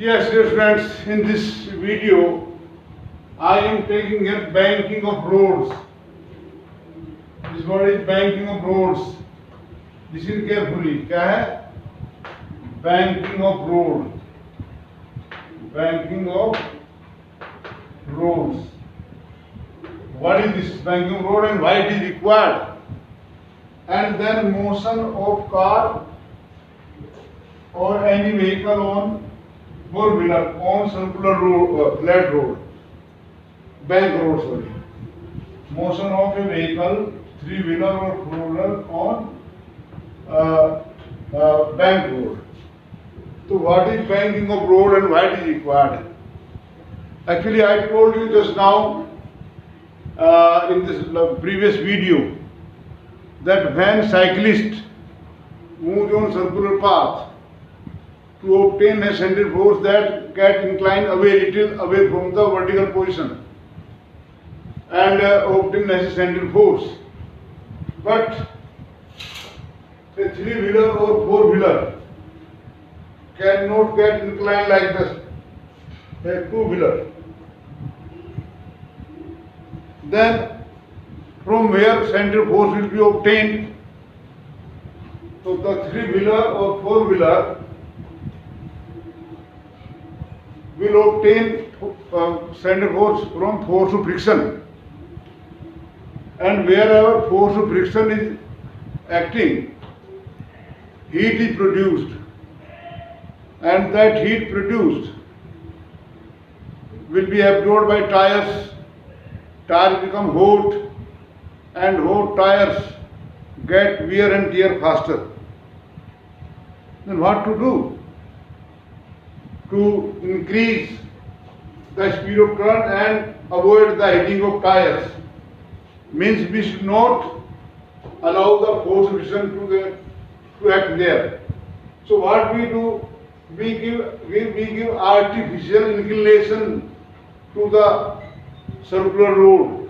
Yes, dear friends, in this video, I am taking here banking of roads. This word is banking of roads. Listen carefully. क्या है? Banking of road. Banking of roads. What is this banking of road and why it is required? And then motion of car or any vehicle on four-wheeler on circular road, flat road, bank road, sorry. Motion of a vehicle, three-wheeler or four-wheeler on bank road. So what is banking of road and why it is required? Actually, I told you just now in this previous video that when cyclists move on circular path, to obtain a center force that get inclined little away from the vertical position and obtain a center force. But a three-wheeler or four-wheeler cannot get inclined like this, a two-wheeler. Then from where center force will be obtained? So the three-wheeler or four-wheeler will obtain center force from force of friction, and wherever force of friction is acting, heat is produced, and that heat produced will be absorbed by tires. Tires become hot, and hot tires get wear and tear faster. Then what to do? To increase the speed of current and avoid the heating of tires, means we should not allow the force of friction to act there. So what we do, we give artificial inclination to the circular road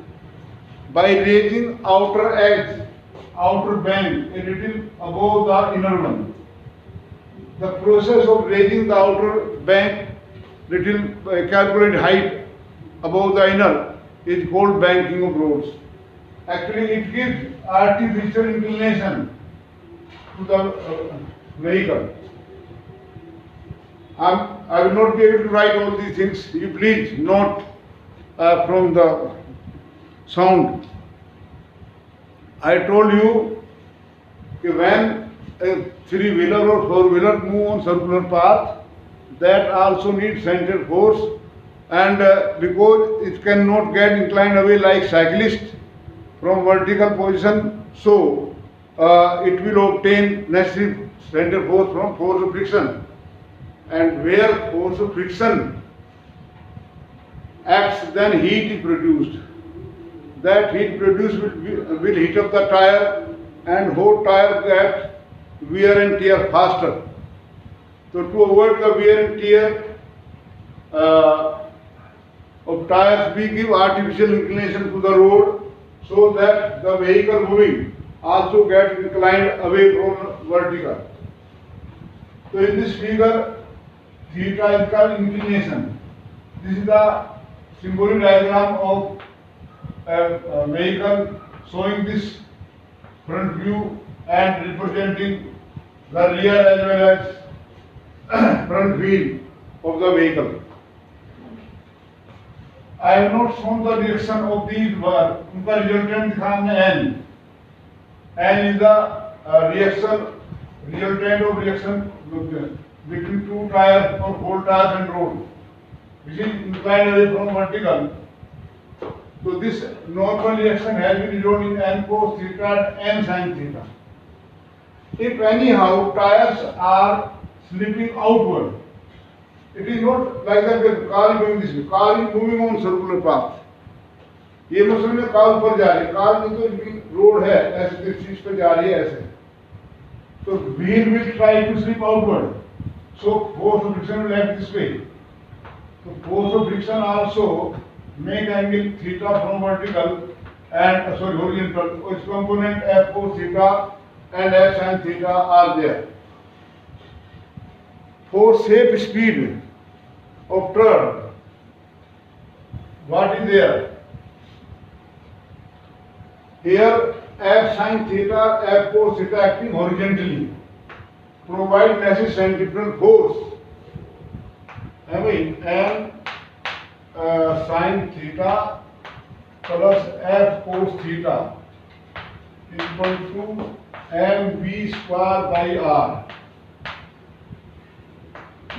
by raising outer edge, outer bank a little above the inner one. The process of raising the outer bank little calculated height above the inner is called banking of roads. Actually, it gives artificial inclination to the vehicle. I will not be able to write all these things. You please note from the sound. I told you that when a three-wheeler or four-wheeler move on circular path, that also needs center force, and because it cannot get inclined away like cyclist from vertical position, so it will obtain necessary center force from force of friction, and where force of friction acts, then heat is produced. That heat produced will heat up the tire, and hot tire get wear and tear faster. So to avoid the wear and tear of tires, we give artificial inclination to the road so that the vehicle moving also gets inclined away from vertical. So in this figure, theta is called inclination. This is the symbolic diagram of a vehicle showing this front view and representing the rear as well as front wheel of the vehicle. I have not shown the reaction of these words. उनका resultant दिखा हमने N. N is the resultant of reaction between two tires or four tires and road, which is inclined away from vertical. So this normal reaction has been resolved in N cos theta and N sin theta. If anyhow tires are slipping outward, it is not like that the car is going this way. Car is moving on circular path. ये मत समझो car ऊपर जा रही है, car में तो road है ऐसे इस चीज पे जा रही है ऐसे. So wheel will try to slip outward. So force of friction will act this way. So force of friction also make angle theta from vertical and horizontal. Its component F cos theta and F sin theta are there. For safe speed, of turn. What is there? Here F sin theta, F cos theta acting horizontally provide necessary centripetal force. I mean M sin theta plus F cos theta is equal to mv square by r.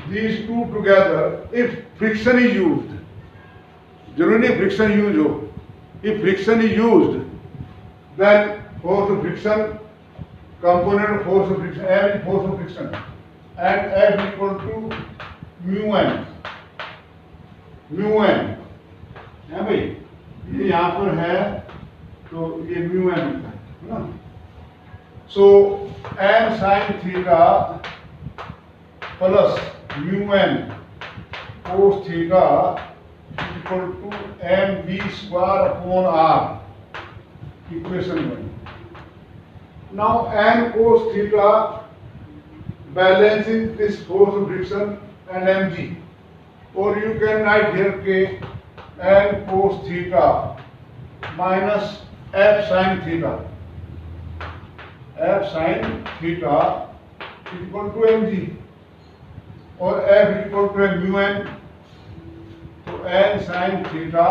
These two together, if friction is used, generally friction use हो, if friction is used, then force of friction, component of force of friction, M is force of friction, and F is equal to mu n. mu n है भाई, ये यहाँ पर है तो ये mu n होता है ना. So m sin theta plus mu n cos theta is equal to mv square upon r. Equation 1. Now n cos theta balances this force of friction and mg, or you can write here k n cos theta minus f sin theta. F sin theta is equal to mg, or f is equal to mu n. So n sin theta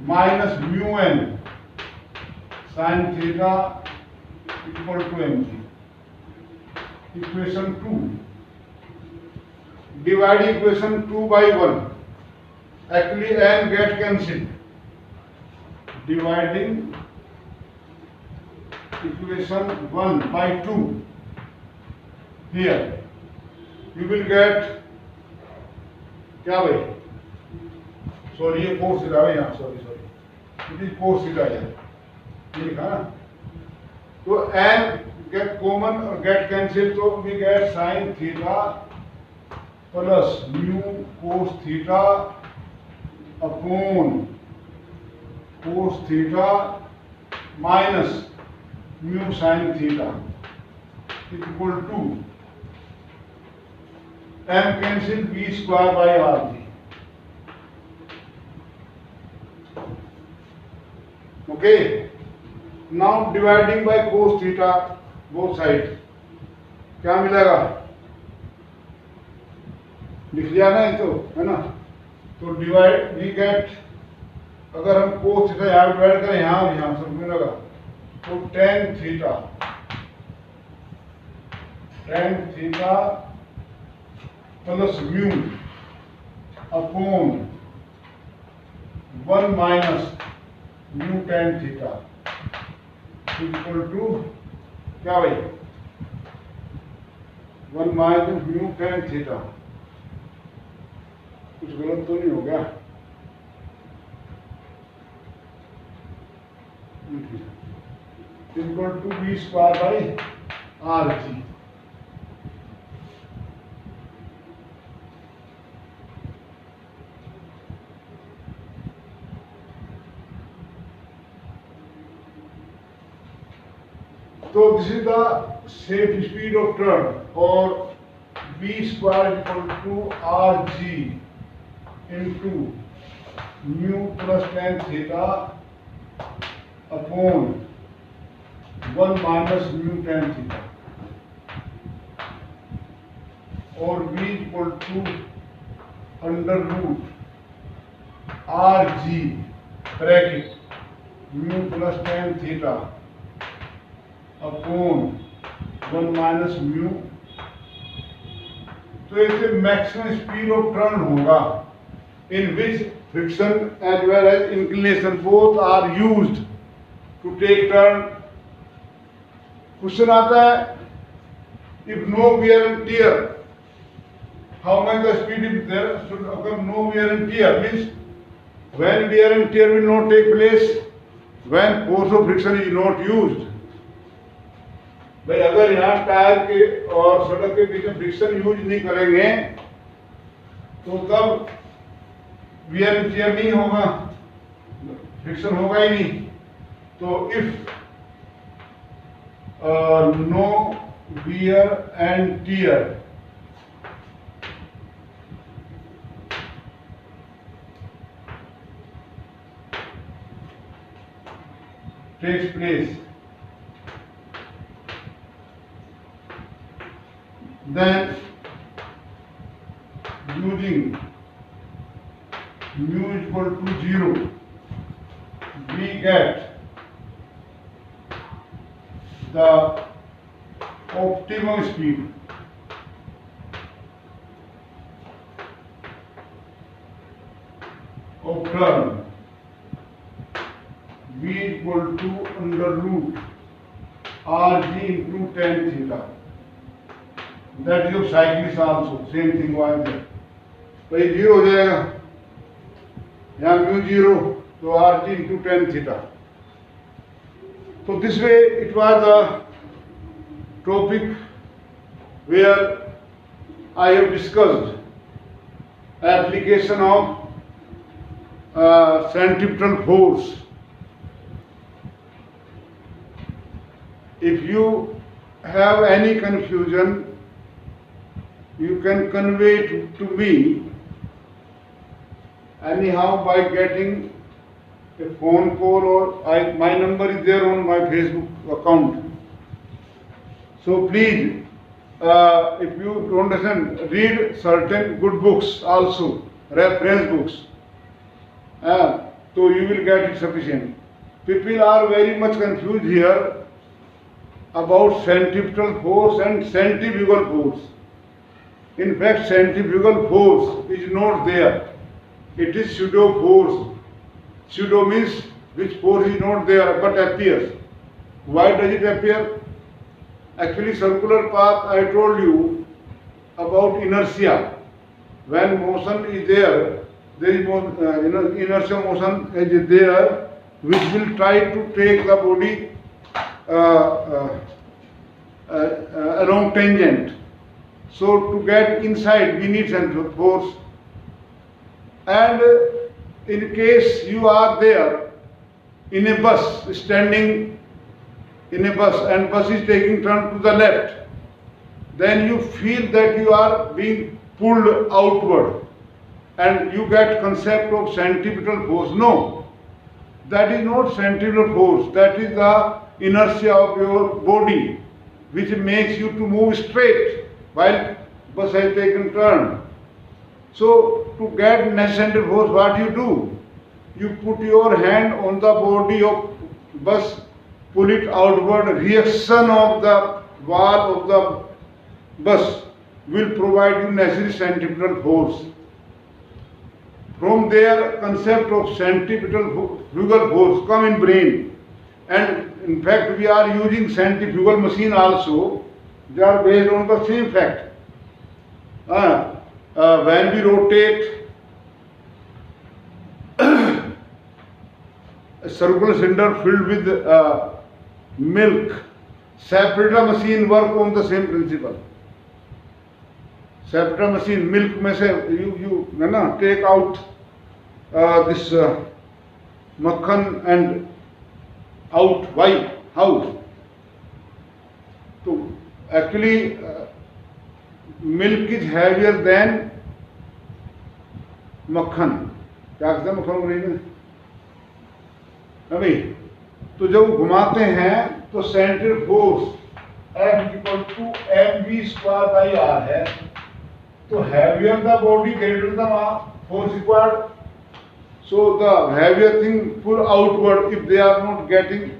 minus mu n sin theta is equal to mg. Equation 2. Divide equation 2 by 1. Actually n get cancelled. Dividing equation 1 by 2. Here you will get क्या भाई, sorry ये cos theta है यहाँ, sorry it is cos theta है ये लिखा ना. तो n get common or get cancelled, so we get sin theta plus mu cos theta upon cos theta minus mu sin theta is equal to m cancel v square by r. Okay. Now dividing by cos theta both sides, क्या मिलेगा? लिख लिया ना ये तो, है ना. तो डिवाइड वी गेट, अगर हम cos थीटा यहाँ डिवाइड करें यहाँ और यहाँ सब मिलेगा, तो tan theta plus mu upon 1 minus mu tan theta equal to क्या भाई, 1 माइनस म्यू tan थीटा. कुछ गलत तो नहीं हो गया? Equal to v square by R G. So this is the safe speed of turn, or v square equal to rg into mu plus tan theta upon 1 minus mu tan theta, or v equal to under root rg bracket mu plus tan theta upon 1 minus mu. तो इसे maximum speed of turn होगा in which friction as well as inclination both are used to take turn. Question आता है, if no wear and tear, how much the speed is there should occur? No wear and tear means when wear and tear will not take place, when force of friction is not used. भाई अगर यहाँ tyre के और सड़क के बीच में friction use नहीं करेंगे तो तब वियर एंड टियर नहीं होगा, फ्रिक्शन होगा ही नहीं. तो if no wear and tear takes place, then using mu is equal to 0, we get the optimum speed. Of turn, v equal to under root rg into tan theta. That is of cyclist also, same thing was there. तो ये 0 हो जाएगा, यहाँ mu 0 तो rg into tan theta. So this way it was a topic where I have discussed application of centripetal force. If you have any confusion, you can convey it to me anyhow by getting a phone call, or my number is there on my Facebook account. So please, if you don't understand, read certain good books also, reference books. So you will get it sufficient. People are very much confused here about centripetal force and centrifugal force. In fact, centrifugal force is not there. It is pseudo force. Pseudo means which force is not there but appears. Why does it appear? Actually, circular path, I told you about inertia. When motion is there is inertia motion is there, which will try to take the body along tangent. So to get inside, we need centrifugal force. And in case you are there in a bus, standing in a bus, and bus is taking turn to the left, then you feel that you are being pulled outward, and you get concept of centripetal force. No, that is not centripetal force. That is the inertia of your body, which makes you to move straight while bus has taken turn. So to get necessary force, what do? You put your hand on the body of bus, pull it outward. Reaction of the wall of the bus will provide you necessary centripetal force. From there, concept of centripetal force come in brain. And in fact, we are using centrifugal machine also. They are based on the same fact. When we rotate a circular cylinder filled with milk, separator machine work on the same principle. Separator machine, milk में से you take out this makhan and out. Why? How? So actually milk is heavier than makhan. क्या कहते हैं मक्खन अंग्रेजी में? अभी तो जब घुमाते हैं तो centric force F equal to mv square by r है. तो heavier the body, greater the force required. So the heavier thing pull outward if they are not getting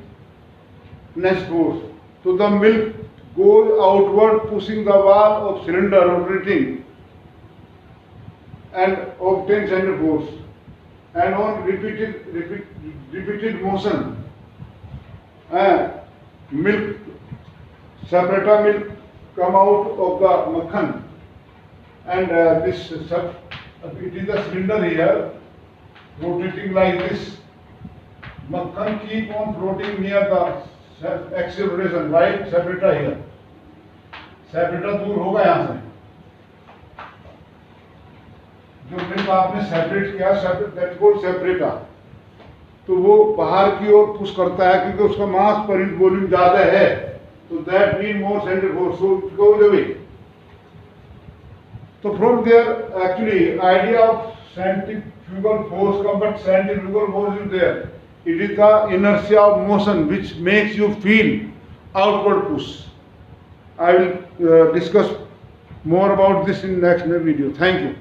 next force. So the milk goes outward, pushing the wall of cylinder rotating and obtain center force. And on repeated motion, milk, separator milk come out of the makhan, and it is the cylinder here rotating like this. Makhan keep on floating near the axial rotation, right? Separator here. Separator दूर होगा यहाँ से. जो milk आपने separate किया, that called separator, तो वो बाहर की ओर पुश करता है क्योंकि उसका मास पर यूनिट वॉल्यूम ज्यादा है. तो that mean more centric force, so it goes away. तो from there actually idea of centrifugal force कम, but centrifugal force is there. It is the inertia of motion which makes you feel outward push. I will discuss more about this in next video. Thank you.